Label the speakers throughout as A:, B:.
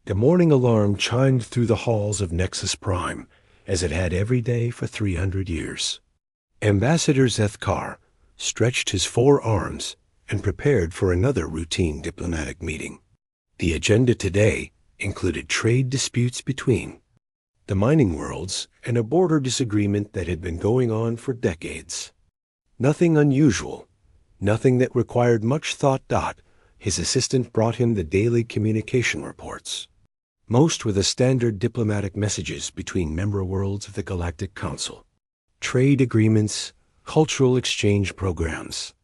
A: The morning alarm chimed through the halls of Nexus Prime, as it had every day for 300 years. Ambassador Zethkar stretched his 4 arms and prepared for another routine diplomatic meeting. The agenda today included trade disputes between the mining worlds and a border disagreement that had been going on for decades. Nothing unusual, nothing that required much thought. His assistant brought him the daily communication reports. Most were the standard diplomatic messages between member worlds of the Galactic Council. Trade agreements, cultural exchange programs,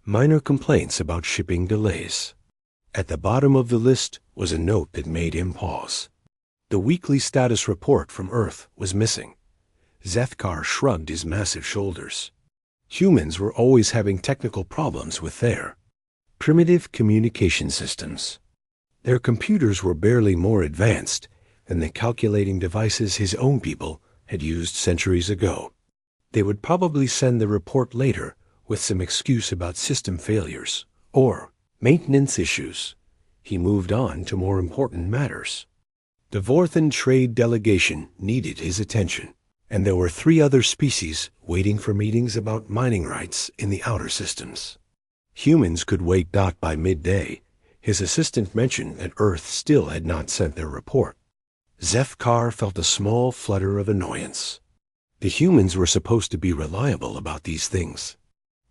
A: minor complaints about shipping delays. At the bottom of the list was a note that made him pause. The weekly status report from Earth was missing. Zethkar shrugged his massive shoulders. Humans were always having technical problems with their primitive communication systems. Their computers were barely more advanced than the calculating devices his own people had used centuries ago. They would probably send the report later with some excuse about system failures or maintenance issues. He moved on to more important matters. The Vorthan trade delegation needed his attention, and there were 3 other species waiting for meetings about mining rights in the outer systems. Humans could wait. By midday, his assistant mentioned that Earth still had not sent their report. Zethkar felt a small flutter of annoyance. The humans were supposed to be reliable about these things.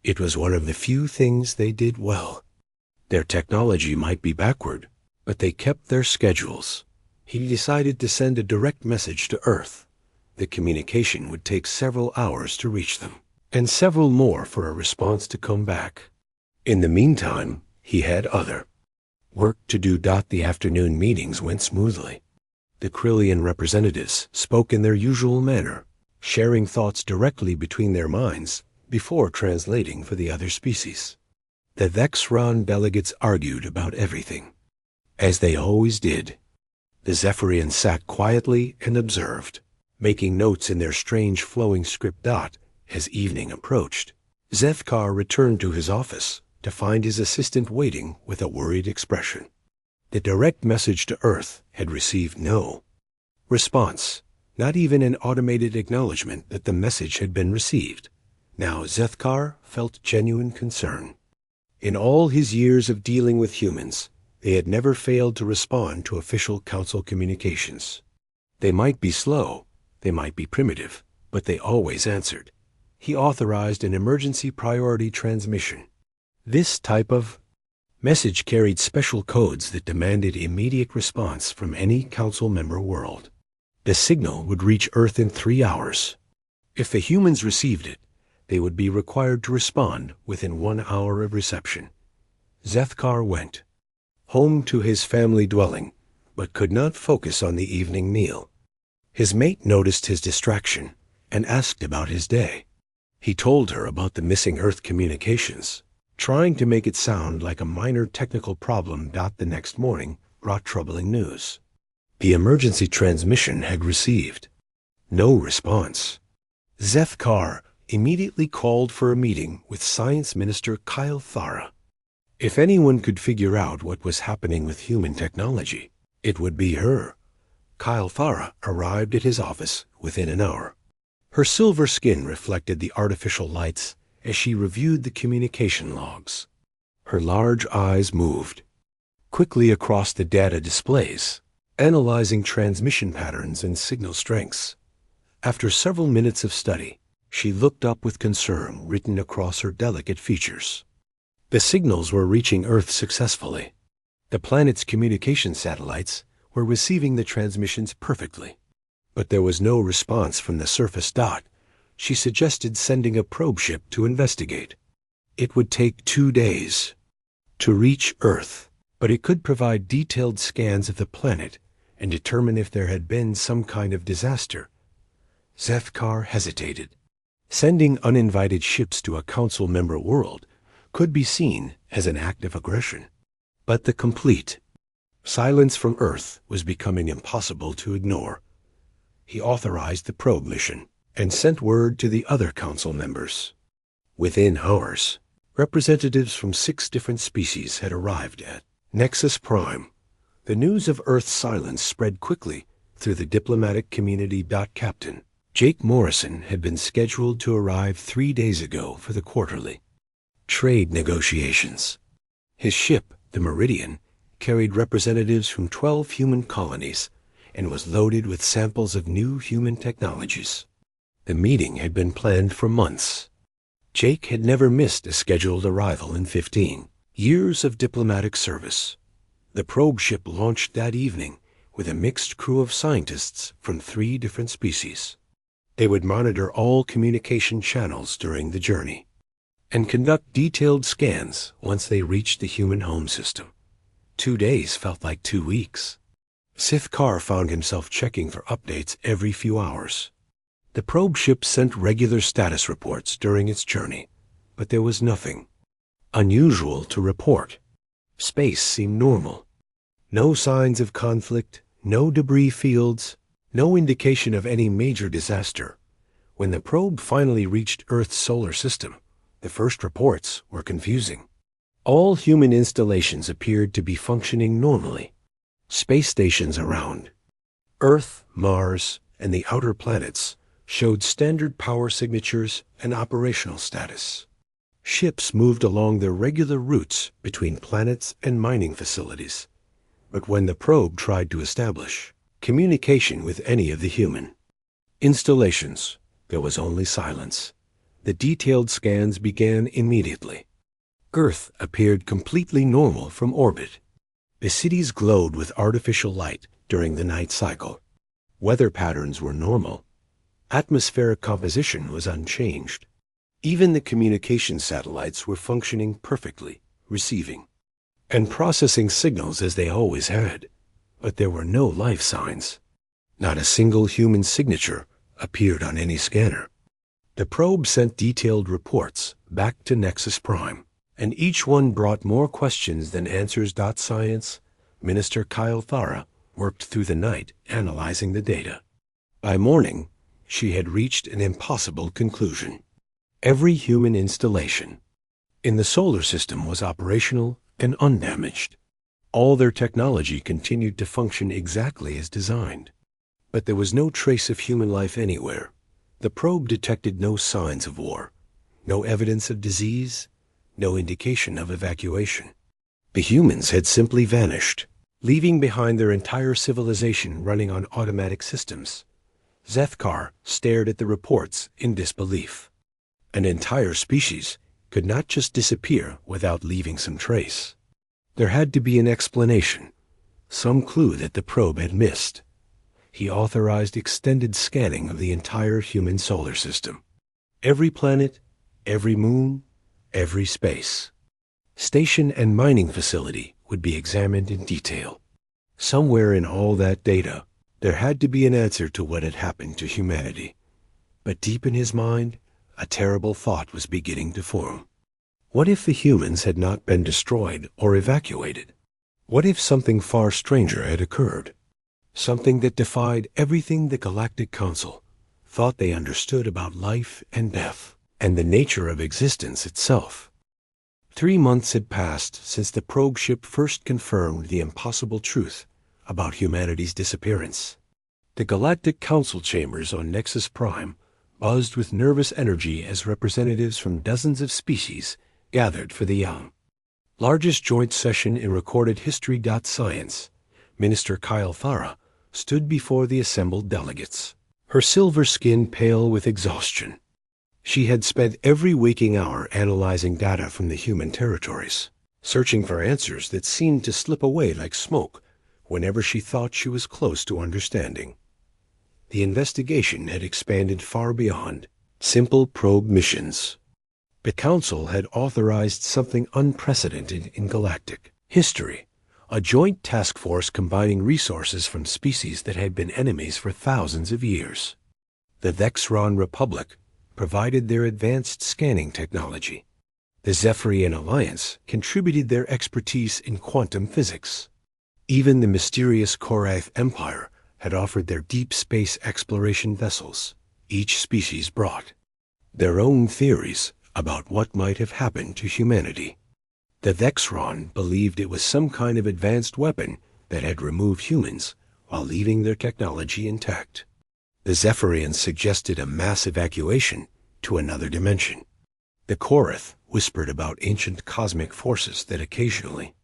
A: It was one of the few things they did well. Their technology might be backward, but they kept their schedules. He decided to send a direct message to Earth. The communication would take several hours to reach them, and several more for a response to come back. In the meantime, he had other work to do. The afternoon meetings went smoothly. The Krillian representatives spoke in their usual manner, sharing thoughts directly between their minds before translating for the other species. The Vexron delegates argued about everything, as they always did. The Zephyrians sat quietly and observed, making notes in their strange flowing script. As evening approached, Zethkar returned to his office to find his assistant waiting with a worried expression. The direct message to Earth had received no response, not even an automated acknowledgement that the message had been received. Now Zethkar felt genuine concern. In all his years of dealing with humans, they had never failed to respond to official council communications. They might be slow, they might be primitive, but they always answered. He authorized an emergency priority transmission. This type of message carried special codes that demanded immediate response from any council member world. The signal would reach Earth in 3 hours. If the humans received it, they would be required to respond within 1 hour of reception. Zethkar went home to his family dwelling, but could not focus on the evening meal. His mate noticed his distraction and asked about his day. He told her about the missing Earth communications, trying to make it sound like a minor technical problem. The next morning brought troubling news. The emergency transmission had received no response. Zethkar immediately called for a meeting with Science Minister Kyle Thara. If anyone could figure out what was happening with human technology, it would be her. Kyle Thara arrived at his office within an hour. Her silver skin reflected the artificial lights as she reviewed the communication logs. Her large eyes moved quickly across the data displays, analyzing transmission patterns and signal strengths. After several minutes of study, she looked up with concern written across her delicate features. The signals were reaching Earth successfully. The planet's communication satellites were receiving the transmissions perfectly. But there was no response from the surface. She suggested sending a probe ship to investigate. It would take 2 days to reach Earth, but it could provide detailed scans of the planet and determine if there had been some kind of disaster. Zethkar hesitated. Sending uninvited ships to a council member world could be seen as an act of aggression. But the complete silence from Earth was becoming impossible to ignore. He authorized the probe mission and sent word to the other council members. Within hours, representatives from 6 different species had arrived at Nexus Prime. The news of Earth's silence spread quickly through the diplomatic community. Captain Jake Morrison had been scheduled to arrive 3 days ago for the quarterly trade negotiations. His ship, the Meridian, carried representatives from 12 human colonies and was loaded with samples of new human technologies. The meeting had been planned for months. Jake had never missed a scheduled arrival in 15 years of diplomatic service. The probe ship launched that evening with a mixed crew of scientists from 3 different species. They would monitor all communication channels during the journey and conduct detailed scans once they reached the human home system. 2 days felt like 2 weeks. Sith Kar found himself checking for updates every few hours. The probe ship sent regular status reports during its journey, but there was nothing unusual to report. Space seemed normal. No signs of conflict, no debris fields, no indication of any major disaster. When the probe finally reached Earth's solar system, the first reports were confusing. All human installations appeared to be functioning normally. Space stations around Earth, Mars, and the outer planets showed standard power signatures and operational status. Ships moved along their regular routes between planets and mining facilities. But when the probe tried to establish communication with any of the human installations, there was only silence. The detailed scans began immediately. Earth appeared completely normal from orbit. The cities glowed with artificial light during the night cycle. Weather patterns were normal. Atmospheric composition was unchanged. Even the communication satellites were functioning perfectly, receiving and processing signals as they always had. But there were no life signs. Not a single human signature appeared on any scanner. The probe sent detailed reports back to Nexus Prime, and each one brought more questions than answers. Science Minister Kyle Thara worked through the night analyzing the data. By morning, she had reached an impossible conclusion. Every human installation in the solar system was operational and undamaged. All their technology continued to function exactly as designed. But there was no trace of human life anywhere. The probe detected no signs of war, no evidence of disease, no indication of evacuation. The humans had simply vanished, leaving behind their entire civilization running on automatic systems. Zethkar stared at the reports in disbelief. An entire species could not just disappear without leaving some trace. There had to be an explanation, some clue that the probe had missed. He authorized extended scanning of the entire human solar system. Every planet, every moon, every space station and mining facility would be examined in detail. Somewhere in all that data, there had to be an answer to what had happened to humanity. But deep in his mind, a terrible thought was beginning to form. What if the humans had not been destroyed or evacuated? What if something far stranger had occurred? Something that defied everything the Galactic Council thought they understood about life and death, and the nature of existence itself. 3 months had passed since the probe ship first confirmed the impossible truth about humanity's disappearance. The Galactic Council chambers on Nexus Prime buzzed with nervous energy as representatives from dozens of species gathered for the largest joint session in recorded history. Science Minister Kyle Thara stood before the assembled delegates, her silver skin pale with exhaustion. She had spent every waking hour analyzing data from the human territories, searching for answers that seemed to slip away like smoke whenever she thought she was close to understanding. The investigation had expanded far beyond simple probe missions. The Council had authorized something unprecedented in galactic history, a joint task force combining resources from species that had been enemies for thousands of years. The Vexron Republic provided their advanced scanning technology. The Zephyrian Alliance contributed their expertise in quantum physics. Even the mysterious Korath Empire had offered their deep space exploration vessels. Each species brought their own theories about what might have happened to humanity. The Vexron believed it was some kind of advanced weapon that had removed humans while leaving their technology intact. The Zephyrians suggested a mass evacuation to another dimension. The Korath whispered about ancient cosmic forces that occasionally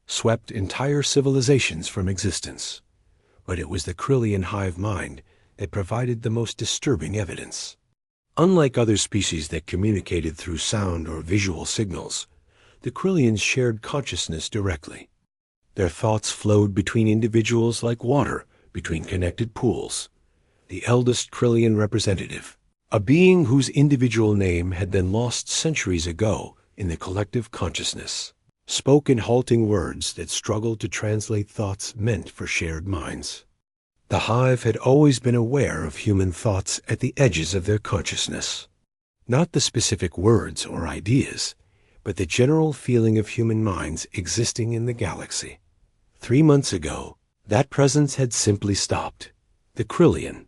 A: swept entire civilizations from existence. But it was the Krillian hive mind that provided the most disturbing evidence. Unlike other species that communicated through sound or visual signals, the Krillians shared consciousness directly. Their thoughts flowed between individuals like water between connected pools. The eldest Krillian representative, a being whose individual name had been lost centuries ago in the collective consciousness, spoke in halting words that struggled to translate thoughts meant for shared minds. The hive had always been aware of human thoughts at the edges of their consciousness. Not the specific words or ideas, but the general feeling of human minds existing in the galaxy. 3 months ago, that presence had simply stopped. The Krillian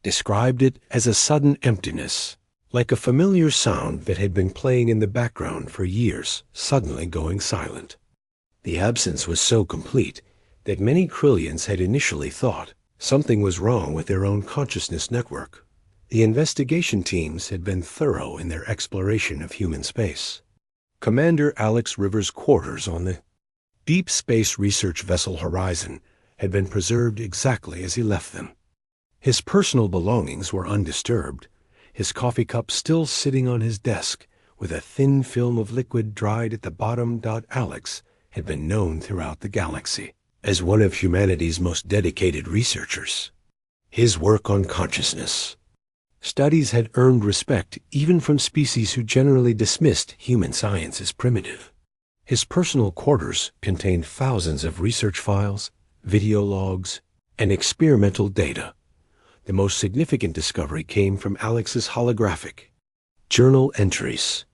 A: described it as a sudden emptiness, like a familiar sound that had been playing in the background for years, suddenly going silent. The absence was so complete that many Krillians had initially thought something was wrong with their own consciousness network. The investigation teams had been thorough in their exploration of human space. Commander Alex Rivers' quarters on the Deep Space Research Vessel Horizon had been preserved exactly as he left them. His personal belongings were undisturbed, his coffee cup still sitting on his desk with a thin film of liquid dried at the bottom. Alex had been known throughout the galaxy as one of humanity's most dedicated researchers. His work on consciousness studies had earned respect even from species who generally dismissed human science as primitive. His personal quarters contained thousands of research files, video logs, and experimental data. The most significant discovery came from Alex's holographic journal entries.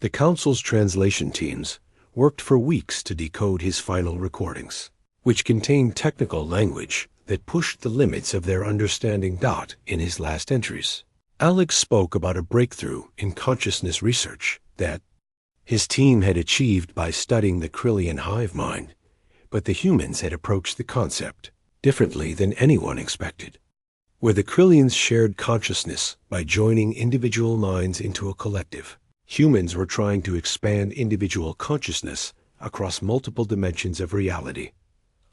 A: The Council's translation teams worked for weeks to decode his final recordings, which contained technical language that pushed the limits of their understanding. In his last entries, Alex spoke about a breakthrough in consciousness research that his team had achieved by studying the Krillian hive mind, but the humans had approached the concept differently than anyone expected. Where the Krillians shared consciousness by joining individual minds into a collective, humans were trying to expand individual consciousness across multiple dimensions of reality.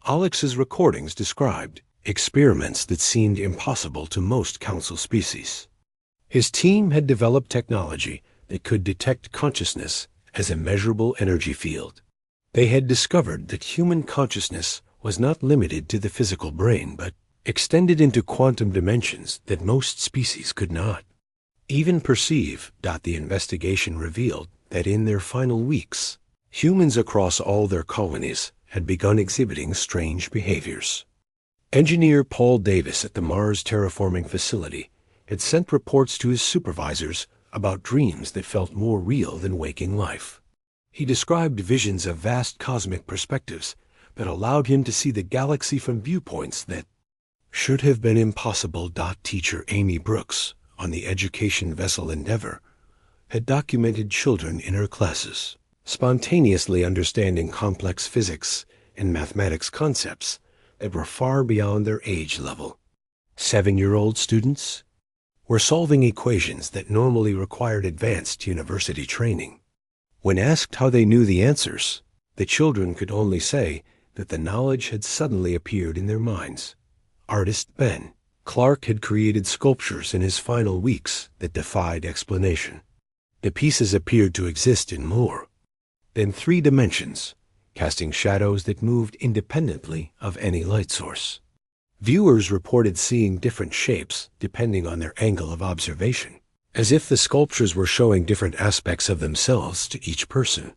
A: Alex's recordings described experiments that seemed impossible to most Council species. His team had developed technology that could detect consciousness as a measurable energy field. They had discovered that human consciousness was not limited to the physical brain, but extended into quantum dimensions that most species could not even perceive. The investigation revealed that in their final weeks, humans across all their colonies had begun exhibiting strange behaviors. Engineer Paul Davis at the Mars Terraforming Facility had sent reports to his supervisors about dreams that felt more real than waking life. He described visions of vast cosmic perspectives that allowed him to see the galaxy from viewpoints that should have been impossible. Teacher Amy Brooks, on the education vessel Endeavour, had documented children in her classes spontaneously understanding complex physics and mathematics concepts that were far beyond their age level. 7-year-old students were solving equations that normally required advanced university training. When asked how they knew the answers, the children could only say that the knowledge had suddenly appeared in their minds. Artist Ben Clark had created sculptures in his final weeks that defied explanation. The pieces appeared to exist in more than 3 dimensions, casting shadows that moved independently of any light source. Viewers reported seeing different shapes depending on their angle of observation, as if the sculptures were showing different aspects of themselves to each person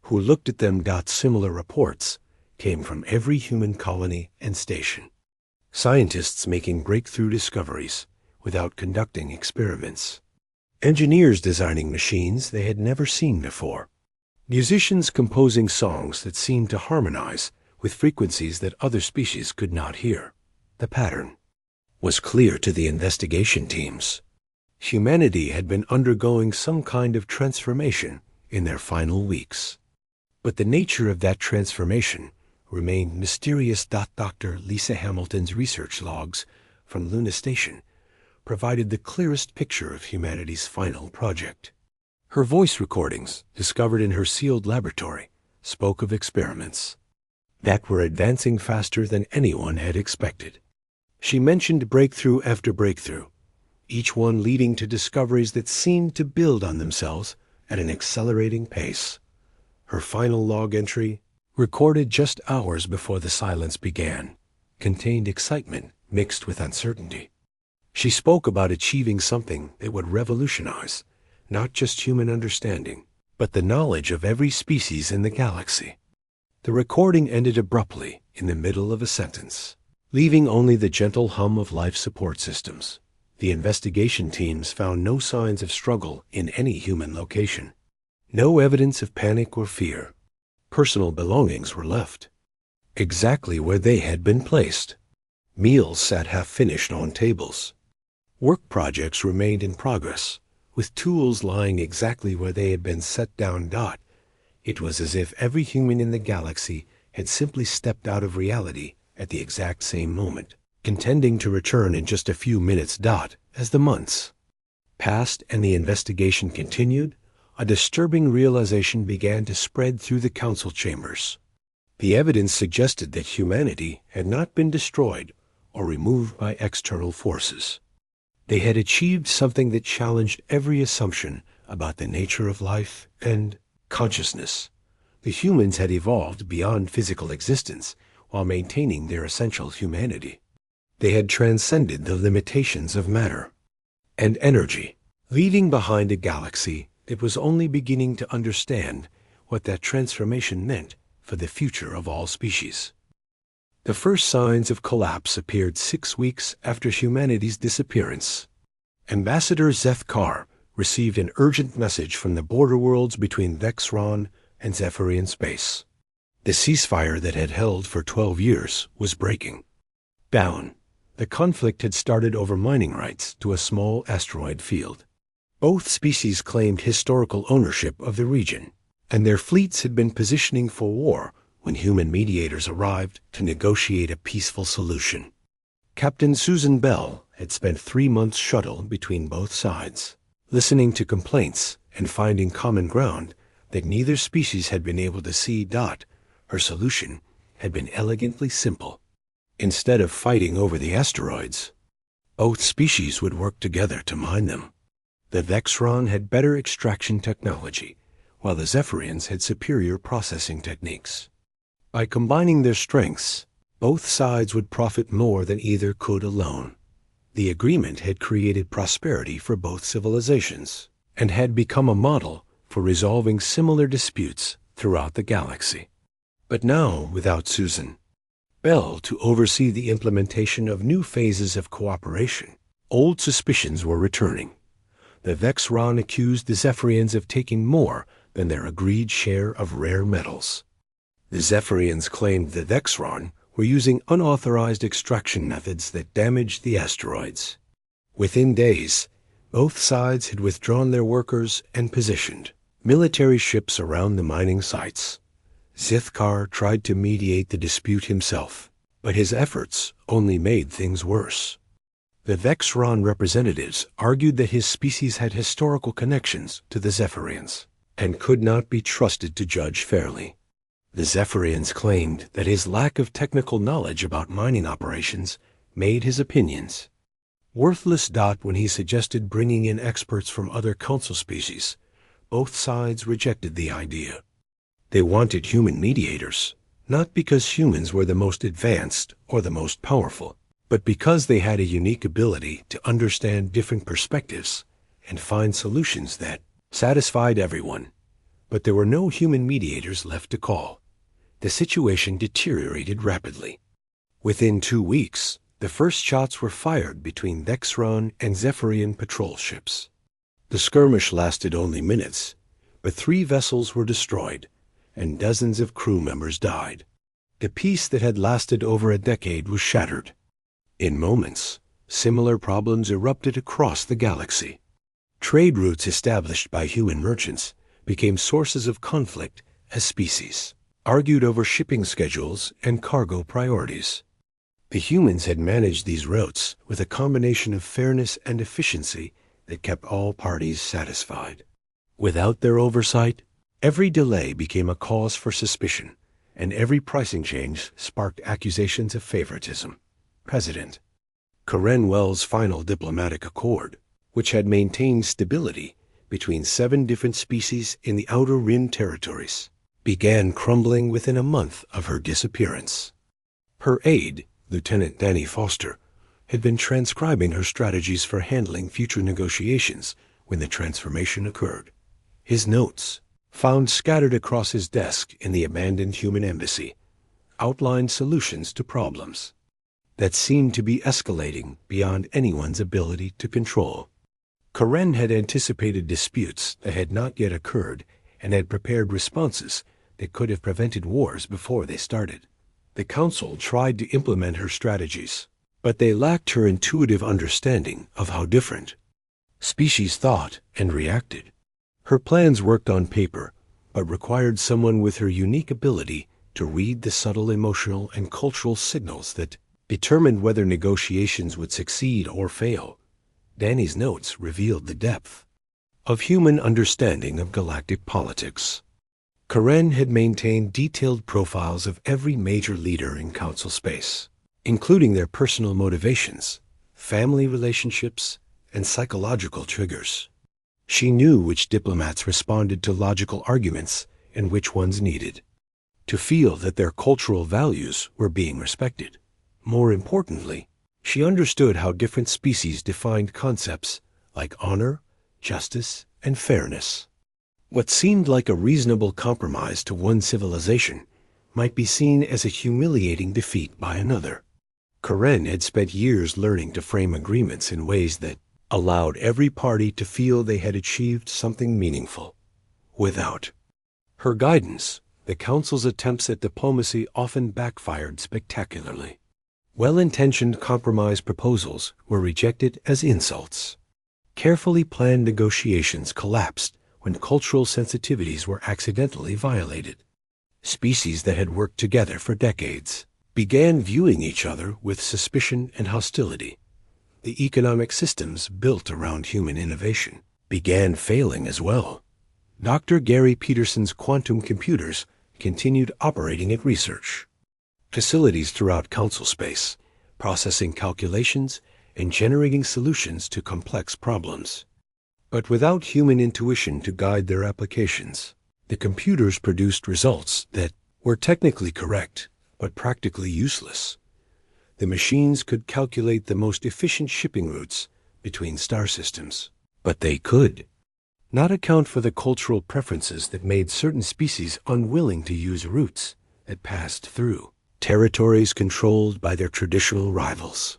A: who looked at them. Similar reports came from every human colony and station. Scientists making breakthrough discoveries without conducting experiments. Engineers designing machines they had never seen before. Musicians composing songs that seemed to harmonize with frequencies that other species could not hear. The pattern was clear to the investigation teams. Humanity had been undergoing some kind of transformation in their final weeks. But the nature of that transformation remained mysterious. Dr. Lisa Hamilton's research logs from Luna Station provided the clearest picture of humanity's final project. Her voice recordings, discovered in her sealed laboratory, spoke of experiments that were advancing faster than anyone had expected. She mentioned breakthrough after breakthrough, each one leading to discoveries that seemed to build on themselves at an accelerating pace. Her final log entry, recorded just hours before the silence began, contained excitement mixed with uncertainty. She spoke about achieving something that would revolutionize not just human understanding, but the knowledge of every species in the galaxy. The recording ended abruptly in the middle of a sentence, leaving only the gentle hum of life support systems. The investigation teams found no signs of struggle in any human location, no evidence of panic or fear. Personal belongings were left exactly where they had been placed. Meals sat half-finished on tables. Work projects remained in progress, with tools lying exactly where they had been set down. It was as if every human in the galaxy had simply stepped out of reality at the exact same moment, intending to return in just a few minutes. As the months passed and the investigation continued, a disturbing realization began to spread through the council chambers. The evidence suggested that humanity had not been destroyed or removed by external forces. They had achieved something that challenged every assumption about the nature of life and consciousness. The humans had evolved beyond physical existence while maintaining their essential humanity. They had transcended the limitations of matter and energy, leaving behind a galaxy that was only beginning to understand what that transformation meant for the future of all species. The first signs of collapse appeared 6 weeks after humanity's disappearance. Ambassador Zeth Kar received an urgent message from the border worlds between Vexron and Zephyrian space. The ceasefire that had held for 12 years was breaking down. The conflict had started over mining rights to a small asteroid field. Both species claimed historical ownership of the region, and their fleets had been positioning for war when human mediators arrived to negotiate a peaceful solution. Captain Susan Bell had spent 3 months shuttle between both sides, listening to complaints and finding common ground that neither species had been able to see. Her solution had been elegantly simple. Instead of fighting over the asteroids, both species would work together to mine them. The Vexron had better extraction technology, while the Zephyrians had superior processing techniques. By combining their strengths, both sides would profit more than either could alone. The agreement had created prosperity for both civilizations and had become a model for resolving similar disputes throughout the galaxy. But now, without Susan Bell to oversee the implementation of new phases of cooperation, old suspicions were returning. The Vexron accused the Zephyrians of taking more than their agreed share of rare metals. The Zephyrians claimed the Vexron were using unauthorized extraction methods that damaged the asteroids. Within days, both sides had withdrawn their workers and positioned military ships around the mining sites. Zithkar tried to mediate the dispute himself, but his efforts only made things worse. The Vexron representatives argued that his species had historical connections to the Zephyrians and could not be trusted to judge fairly. The Zephyrians claimed that his lack of technical knowledge about mining operations made his opinions worthless. When he suggested bringing in experts from other council species, both sides rejected the idea. They wanted human mediators, not because humans were the most advanced or the most powerful, but because they had a unique ability to understand different perspectives and find solutions that satisfied everyone. But there were no human mediators left to call. The situation deteriorated rapidly. Within 2 weeks, the first shots were fired between Vexron and Zephyrian patrol ships. The skirmish lasted only minutes, but 3 vessels were destroyed, and dozens of crew members died. The peace that had lasted over a decade was shattered. In moments, similar problems erupted across the galaxy. Trade routes established by human merchants became sources of conflict as species argued over shipping schedules and cargo priorities. The humans had managed these routes with a combination of fairness and efficiency that kept all parties satisfied. Without their oversight, every delay became a cause for suspicion, and every pricing change sparked accusations of favoritism. President Karen Wells' final diplomatic accord, which had maintained stability between 7 different species in the Outer Rim territories, began crumbling within a month of her disappearance. Her aide, Lieutenant Danny Foster, had been transcribing her strategies for handling future negotiations when the transformation occurred. His notes, found scattered across his desk in the abandoned human embassy, outlined solutions to problems that seemed to be escalating beyond anyone's ability to control. Karen had anticipated disputes that had not yet occurred and had prepared responses that could have prevented wars before they started. The Council tried to implement her strategies, but they lacked her intuitive understanding of how different species thought and reacted. Her plans worked on paper, but required someone with her unique ability to read the subtle emotional and cultural signals that determined whether negotiations would succeed or fail. Danny's notes revealed the depth of human understanding of galactic politics. Karen had maintained detailed profiles of every major leader in Council space, including their personal motivations, family relationships, and psychological triggers. She knew which diplomats responded to logical arguments and which ones needed to feel that their cultural values were being respected. More importantly, she understood how different species defined concepts like honor, justice, and fairness. What seemed like a reasonable compromise to one civilization might be seen as a humiliating defeat by another. Karen had spent years learning to frame agreements in ways that allowed every party to feel they had achieved something meaningful. Without her guidance, the Council's attempts at diplomacy often backfired spectacularly. Well-intentioned compromise proposals were rejected as insults. Carefully planned negotiations collapsed when cultural sensitivities were accidentally violated. Species that had worked together for decades began viewing each other with suspicion and hostility. The economic systems built around human innovation began failing as well. Dr. Gary Peterson's quantum computers continued operating at research facilities throughout Council space, processing calculations and generating solutions to complex problems. But without human intuition to guide their applications, the computers produced results that were technically correct, but practically useless. The machines could calculate the most efficient shipping routes between star systems, but they could not account for the cultural preferences that made certain species unwilling to use routes that passed through territories controlled by their traditional rivals.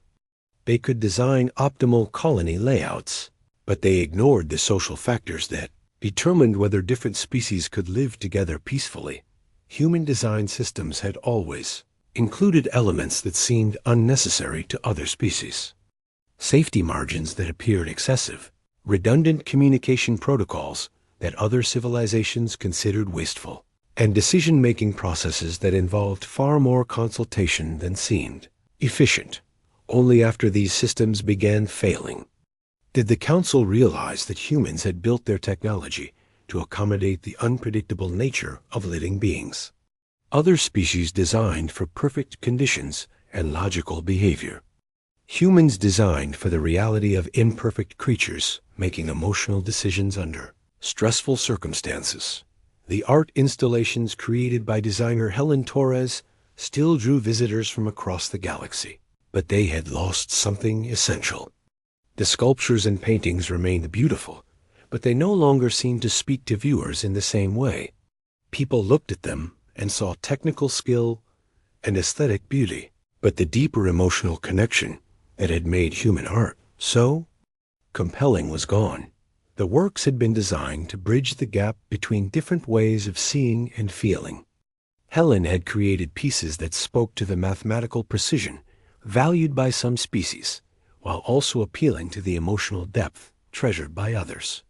A: They could design optimal colony layouts, but they ignored the social factors that determined whether different species could live together peacefully. Human design systems had always included elements that seemed unnecessary to other species. Safety margins that appeared excessive, redundant communication protocols that other civilizations considered wasteful, and decision-making processes that involved far more consultation than seemed efficient. Only after these systems began failing did the Council realize that humans had built their technology to accommodate the unpredictable nature of living beings. Other species designed for perfect conditions and logical behavior. Humans designed for the reality of imperfect creatures making emotional decisions under stressful circumstances. The art installations created by designer Helen Torres still drew visitors from across the galaxy, but they had lost something essential. The sculptures and paintings remained beautiful, but they no longer seemed to speak to viewers in the same way. People looked at them and saw technical skill and aesthetic beauty, but the deeper emotional connection that had made human art so compelling was gone. The works had been designed to bridge the gap between different ways of seeing and feeling. Helen had created pieces that spoke to the mathematical precision valued by some species, while also appealing to the emotional depth treasured by others.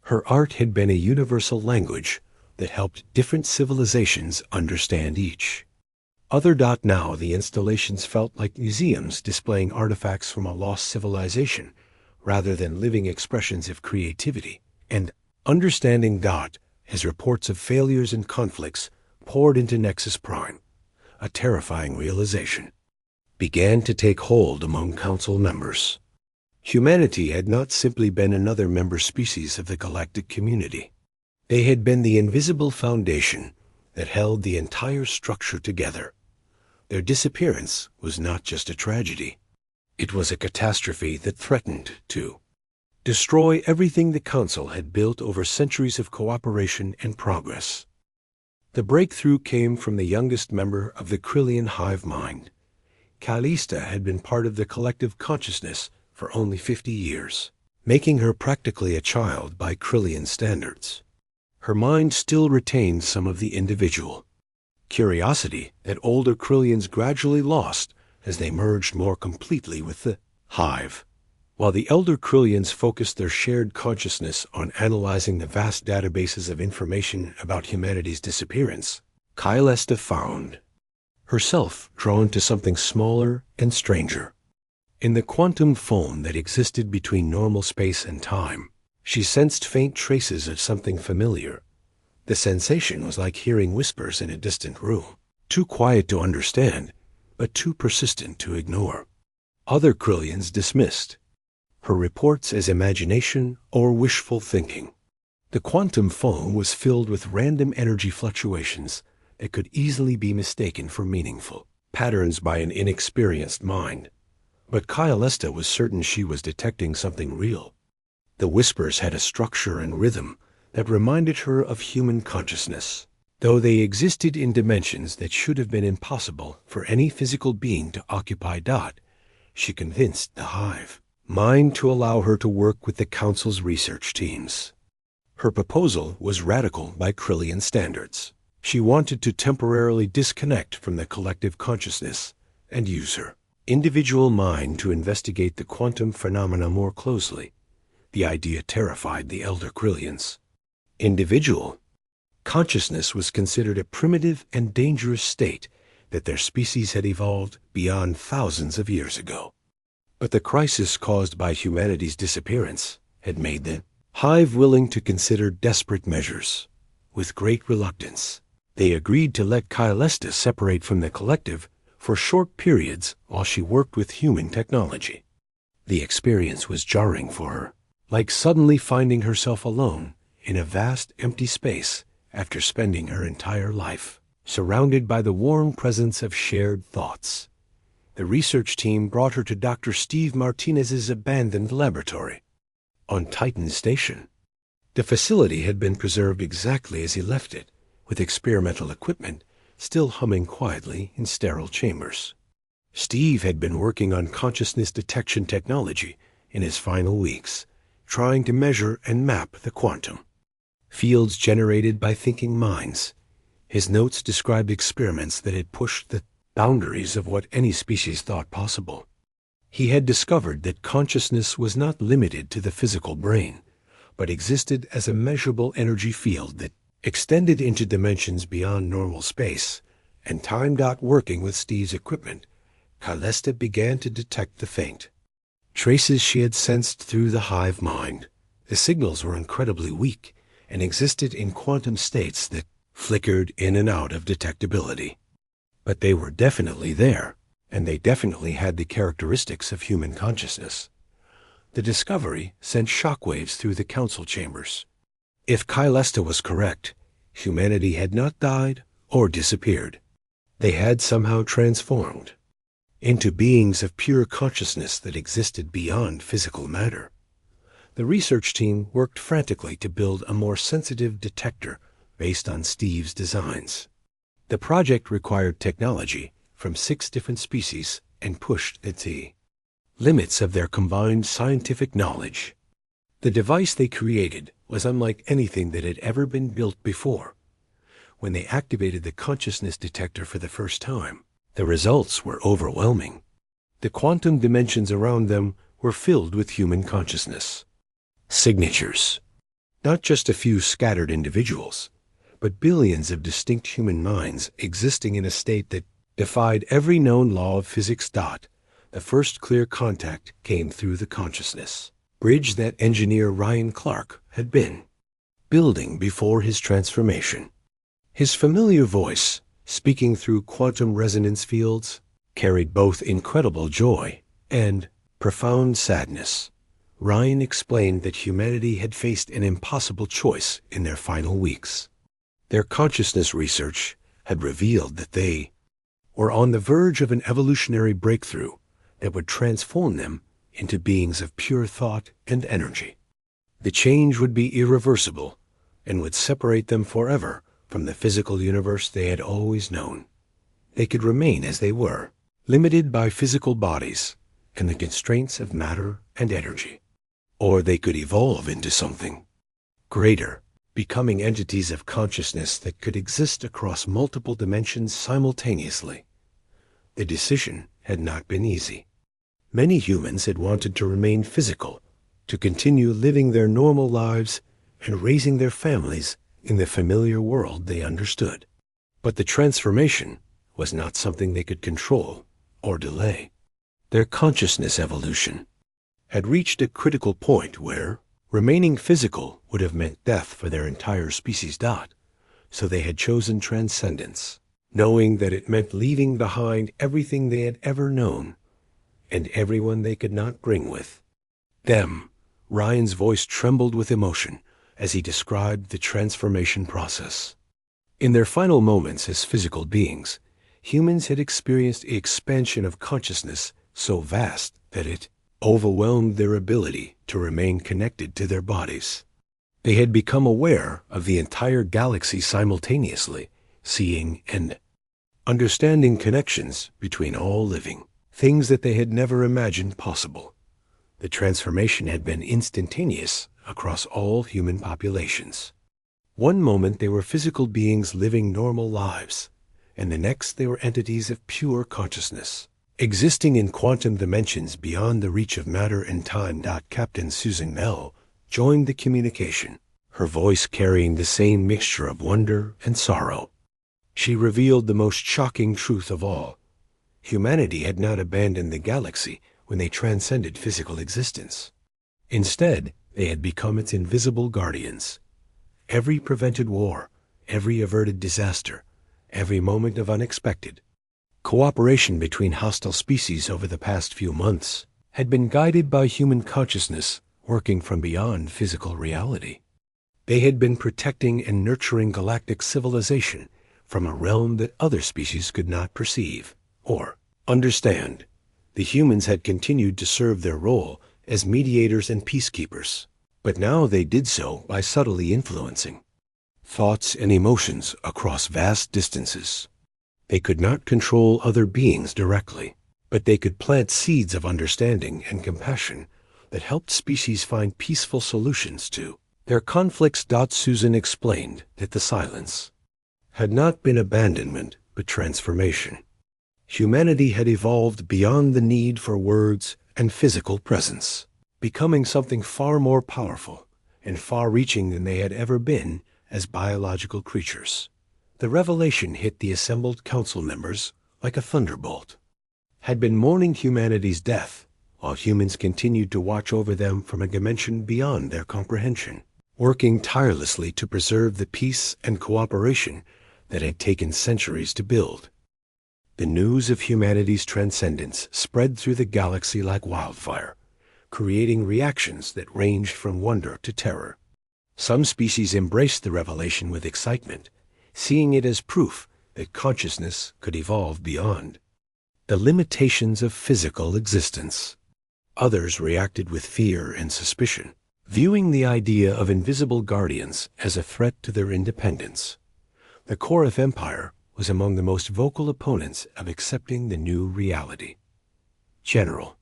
A: Her art had been a universal language that helped different civilizations understand each. Now the installations felt like museums displaying artifacts from a lost civilization, rather than living expressions of creativity. And understanding Dot, as reports of failures and conflicts poured into Nexus Prime, a terrifying realization began to take hold among Council members. Humanity had not simply been another member species of the galactic community. They had been the invisible foundation that held the entire structure together. Their disappearance was not just a tragedy. It was a catastrophe that threatened to destroy everything the Council had built over centuries of cooperation and progress. The breakthrough came from the youngest member of the Krillian hive mind. Callista had been part of the collective consciousness for only 50 years, making her practically a child by Krillian standards. Her mind still retained some of the individual curiosity that older Krillians gradually lost as they merged more completely with the hive. While the elder Krillians focused their shared consciousness on analyzing the vast databases of information about humanity's disappearance, Callista found herself drawn to something smaller and stranger. In the quantum foam that existed between normal space and time, she sensed faint traces of something familiar. The sensation was like hearing whispers in a distant room, too quiet to understand, but too persistent to ignore. Other Krillians dismissed her reports as imagination or wishful thinking. The quantum foam was filled with random energy fluctuations that could easily be mistaken for meaningful patterns by an inexperienced mind. But Callista was certain she was detecting something real. The whispers had a structure and rhythm that reminded her of human consciousness, though they existed in dimensions that should have been impossible for any physical being to occupy. She convinced the hive mind to allow her to work with the Council's research teams. Her proposal was radical by Krillian standards. She wanted to temporarily disconnect from the collective consciousness and use her individual mind to investigate the quantum phenomena more closely. The idea terrified the elder Krillians. Individual consciousness was considered a primitive and dangerous state that their species had evolved beyond thousands of years ago. But the crisis caused by humanity's disappearance had made the hive willing to consider desperate measures. With great reluctance, they agreed to let Callista separate from the collective for short periods while she worked with human technology. The experience was jarring for her, like suddenly finding herself alone in a vast empty space after spending her entire life surrounded by the warm presence of shared thoughts. The research team brought her to Dr. Steve Martinez's abandoned laboratory on Titan Station. The facility had been preserved exactly as he left it, with experimental equipment still humming quietly in sterile chambers. Steve had been working on consciousness detection technology in his final weeks, trying to measure and map the quantum fields generated by thinking minds. His notes described experiments that had pushed the boundaries of what any species thought possible. He had discovered that consciousness was not limited to the physical brain, but existed as a measurable energy field that extended into dimensions beyond normal space and time. Working with Steve's equipment, Callista began to detect the faint traces she had sensed through the hive mind. The signals were incredibly weak and existed in quantum states that flickered in and out of detectability. But they were definitely there, and they definitely had the characteristics of human consciousness. The discovery sent shockwaves through the council chambers. If Callista was correct, humanity had not died or disappeared. They had somehow transformed into beings of pure consciousness that existed beyond physical matter. The research team worked frantically to build a more sensitive detector based on Steve's designs. The project required technology from 6 different species and pushed the limits of their combined scientific knowledge. The device they created was unlike anything that had ever been built before. When they activated the consciousness detector for the first time, the results were overwhelming. The quantum dimensions around them were filled with human consciousness signatures, not just a few scattered individuals, but billions of distinct human minds existing in a state that defied every known law of physics. The first clear contact came through the consciousness bridge that engineer Ryan Clark had been building before his transformation. His familiar voice, speaking through quantum resonance fields, carried both incredible joy and profound sadness. Ryan explained that humanity had faced an impossible choice in their final weeks. Their consciousness research had revealed that they were on the verge of an evolutionary breakthrough that would transform them into beings of pure thought and energy. The change would be irreversible and would separate them forever from the physical universe they had always known. They could remain as they were, limited by physical bodies and the constraints of matter and energy. Or they could evolve into something greater, becoming entities of consciousness that could exist across multiple dimensions simultaneously. The decision had not been easy. Many humans had wanted to remain physical, to continue living their normal lives and raising their families in the familiar world they understood. But the transformation was not something they could control or delay. Their consciousness evolution had reached a critical point where remaining physical would have meant death for their entire species. So they had chosen transcendence, knowing that it meant leaving behind everything they had ever known and everyone they could not bring with them. Ryan's voice trembled with emotion as he described the transformation process. In their final moments as physical beings, humans had experienced an expansion of consciousness so vast that it overwhelmed their ability to remain connected to their bodies. They had become aware of the entire galaxy simultaneously, seeing and understanding connections between all living things that they had never imagined possible. The transformation had been instantaneous across all human populations. One moment they were physical beings living normal lives, and the next they were entities of pure consciousness, existing in quantum dimensions beyond the reach of matter and time. Captain Susan Bell joined the communication, her voice carrying the same mixture of wonder and sorrow. She revealed the most shocking truth of all. Humanity had not abandoned the galaxy when they transcended physical existence. Instead, they had become its invisible guardians. Every prevented war, every averted disaster, every moment of unexpected cooperation between hostile species over the past few months had been guided by human consciousness working from beyond physical reality. They had been protecting and nurturing galactic civilization from a realm that other species could not perceive or understand. The humans had continued to serve their role as mediators and peacekeepers, but now they did so by subtly influencing thoughts and emotions across vast distances. They could not control other beings directly, but they could plant seeds of understanding and compassion that helped species find peaceful solutions to their conflicts. Susan explained that the silence had not been abandonment, but transformation. Humanity had evolved beyond the need for words and physical presence, becoming something far more powerful and far-reaching than they had ever been as biological creatures. The revelation hit the assembled council members like a thunderbolt. Had been mourning humanity's death, while humans continued to watch over them from a dimension beyond their comprehension, working tirelessly to preserve the peace and cooperation that had taken centuries to build. The news of humanity's transcendence spread through the galaxy like wildfire, creating reactions that ranged from wonder to terror. Some species embraced the revelation with excitement, seeing it as proof that consciousness could evolve beyond the limitations of physical existence. Others reacted with fear and suspicion, viewing the idea of invisible guardians as a threat to their independence. The Korath Empire was among the most vocal opponents of accepting the new reality. General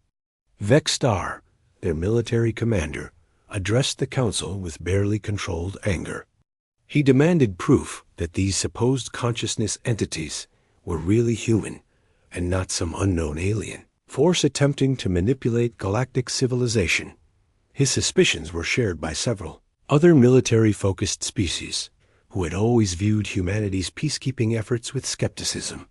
A: Vexstar, their military commander, addressed the council with barely controlled anger. He demanded proof that these supposed consciousness entities were really human and not some unknown alien force attempting to manipulate galactic civilization. His suspicions were shared by several other military-focused species, who had always viewed humanity's peacekeeping efforts with skepticism.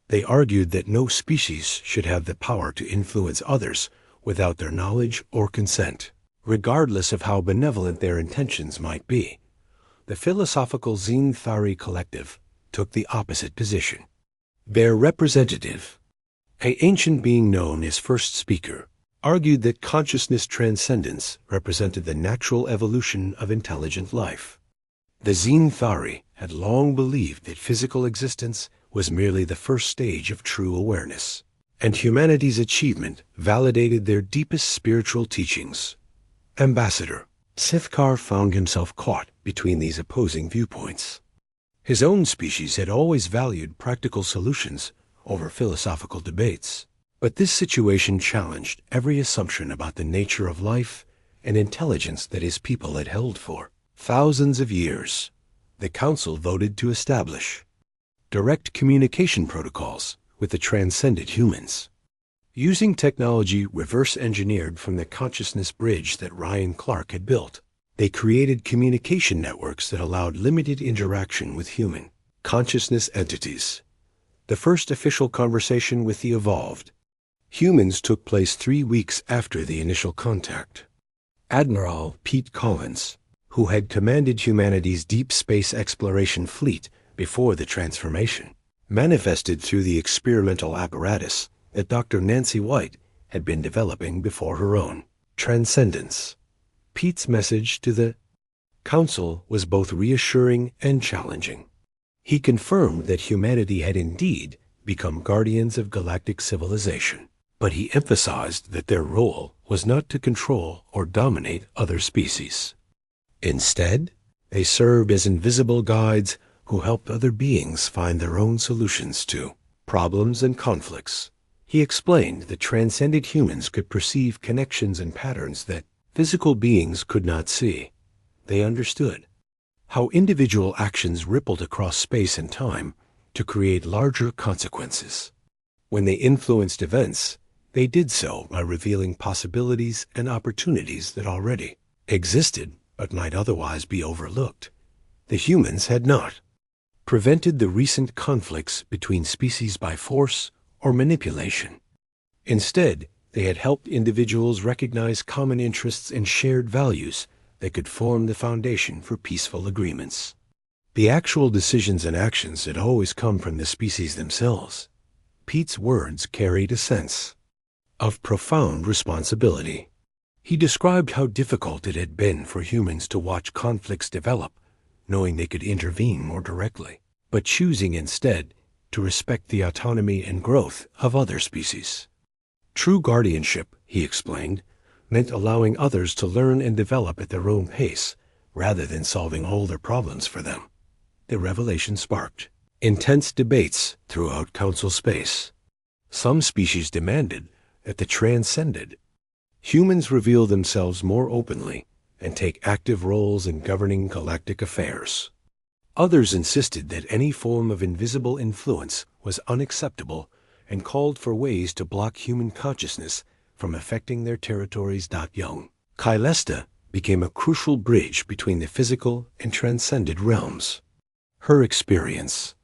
A: They argued that no species should have the power to influence others without their knowledge or consent, regardless of how benevolent their intentions might be. The philosophical Xenthari collective took the opposite position. Their representative, an ancient being known as First Speaker, argued that consciousness transcendence represented the natural evolution of intelligent life. The Xenthari had long believed that physical existence was merely the first stage of true awareness, and humanity's achievement validated their deepest spiritual teachings. Ambassador Sithkar found himself caught between these opposing viewpoints. His own species had always valued practical solutions over philosophical debates, but this situation challenged every assumption about the nature of life and intelligence that his people had held for thousands of years. The Council voted to establish direct communication protocols with the transcended humans. Using technology reverse-engineered from the consciousness bridge that Ryan Clark had built, they created communication networks that allowed limited interaction with human consciousness entities. The first official conversation with the evolved humans took place 3 weeks after the initial contact. Admiral Pete Collins, who had commanded humanity's deep space exploration fleet before the transformation, manifested through the experimental apparatus that Dr. Nancy White had been developing before her own transcendence. Pete's message to the Council was both reassuring and challenging. He confirmed that humanity had indeed become guardians of galactic civilization, but he emphasized that their role was not to control or dominate other species. Instead, they served as invisible guides who helped other beings find their own solutions to problems and conflicts. He explained that transcended humans could perceive connections and patterns that physical beings could not see. They understood how individual actions rippled across space and time to create larger consequences. When they influenced events, they did so by revealing possibilities and opportunities that already existed but might otherwise be overlooked. The humans had not prevented the recent conflicts between species by force or manipulation. Instead, they had helped individuals recognize common interests and shared values that could form the foundation for peaceful agreements. The actual decisions and actions had always come from the species themselves. Pete's words carried a sense of profound responsibility. He described how difficult it had been for humans to watch conflicts develop, knowing they could intervene more directly, but choosing instead to respect the autonomy and growth of other species. True guardianship, he explained, meant allowing others to learn and develop at their own pace, rather than solving all their problems for them. The revelation sparked intense debates throughout Council space. Some species demanded that the transcended humans reveal themselves more openly and take active roles in governing galactic affairs. Others insisted that any form of invisible influence was unacceptable and called for ways to block human consciousness from affecting their territories. Young Kylesta became a crucial bridge between the physical and transcended realms. Her experience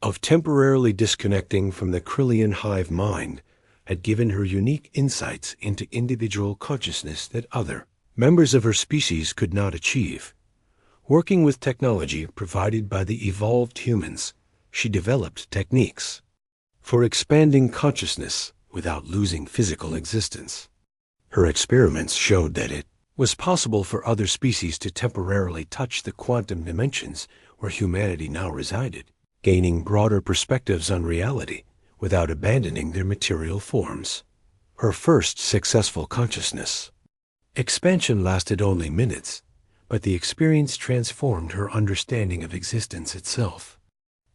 A: of temporarily disconnecting from the Krillian hive mind had given her unique insights into individual consciousness that other members of her species could not achieve. Working with technology provided by the evolved humans, she developed techniques for expanding consciousness without losing physical existence. Her experiments showed that it was possible for other species to temporarily touch the quantum dimensions where humanity now resided, gaining broader perspectives on reality without abandoning their material forms. Her first successful consciousness expansion lasted only minutes, but the experience transformed her understanding of existence itself.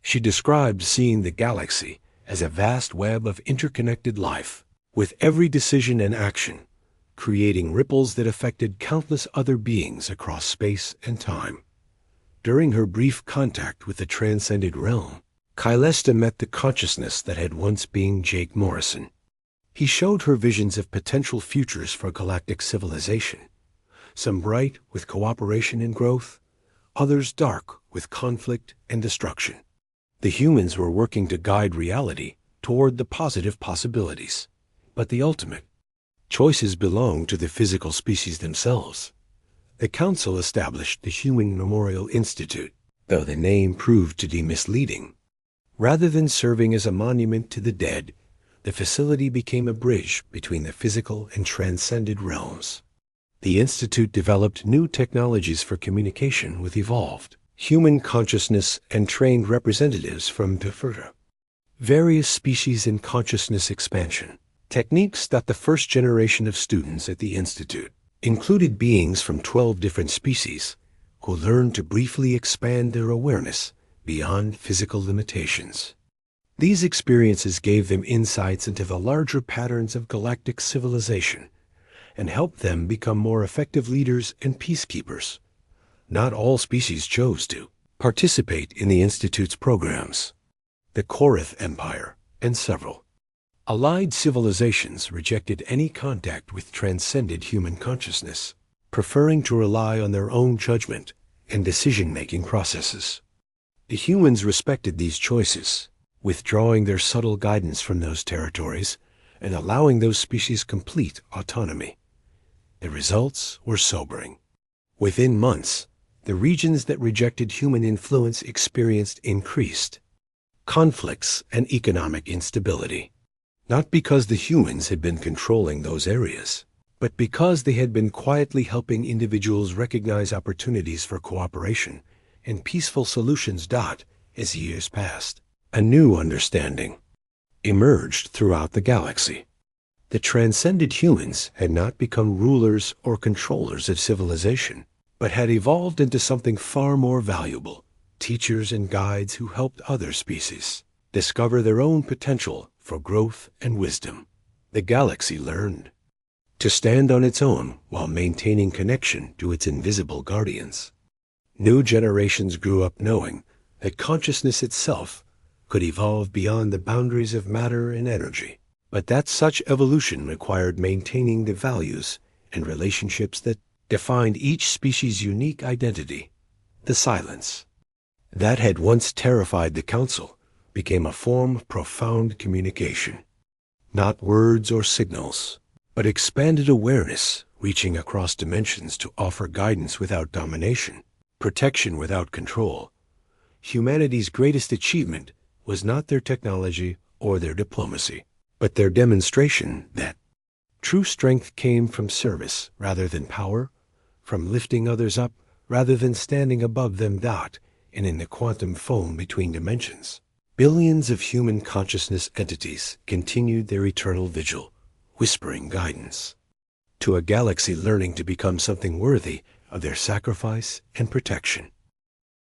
A: She described seeing the galaxy as a vast web of interconnected life, with every decision and action creating ripples that affected countless other beings across space and time. During her brief contact with the transcended realm, Kylesta met the consciousness that had once been Jake Morrison. He showed her visions of potential futures for galactic civilization, some bright with cooperation and growth, others dark with conflict and destruction. The humans were working to guide reality toward the positive possibilities, but the ultimate choices belonged to the physical species themselves. The Council established the Human Memorial Institute, though the name proved to be misleading. Rather than serving as a monument to the dead, the facility became a bridge between the physical and transcended realms. The Institute developed new technologies for communication with evolved human consciousness and trained representatives from various species in consciousness expansion. Techniques that the first generation of students at the Institute included beings from 12 different species who learned to briefly expand their awareness beyond physical limitations. These experiences gave them insights into the larger patterns of galactic civilization and helped them become more effective leaders and peacekeepers. Not all species chose to participate in the Institute's programs. The Korath Empire and several allied civilizations rejected any contact with transcended human consciousness, preferring to rely on their own judgment and decision-making processes. The humans respected these choices, withdrawing their subtle guidance from those territories and allowing those species complete autonomy. The results were sobering. Within months, the regions that rejected human influence experienced increased conflicts and economic instability, not because the humans had been controlling those areas, but because they had been quietly helping individuals recognize opportunities for cooperation and peaceful solutions. As years passed, a new understanding emerged throughout the galaxy. The transcended humans had not become rulers or controllers of civilization, but had evolved into something far more valuable, teachers and guides who helped other species discover their own potential for growth and wisdom. The galaxy learned to stand on its own while maintaining connection to its invisible guardians. New generations grew up knowing that consciousness itself could evolve beyond the boundaries of matter and energy, but that such evolution required maintaining the values and relationships that defined each species' unique identity. The silence that had once terrified the Council became a form of profound communication. Not words or signals, but expanded awareness reaching across dimensions to offer guidance without domination, protection without control. Humanity's greatest achievement was not their technology or their diplomacy, but their demonstration that true strength came from service rather than power, from lifting others up rather than standing above them. And in the quantum foam between dimensions, billions of human consciousness entities continued their eternal vigil, whispering guidance to a galaxy learning to become something worthy of their sacrifice and protection.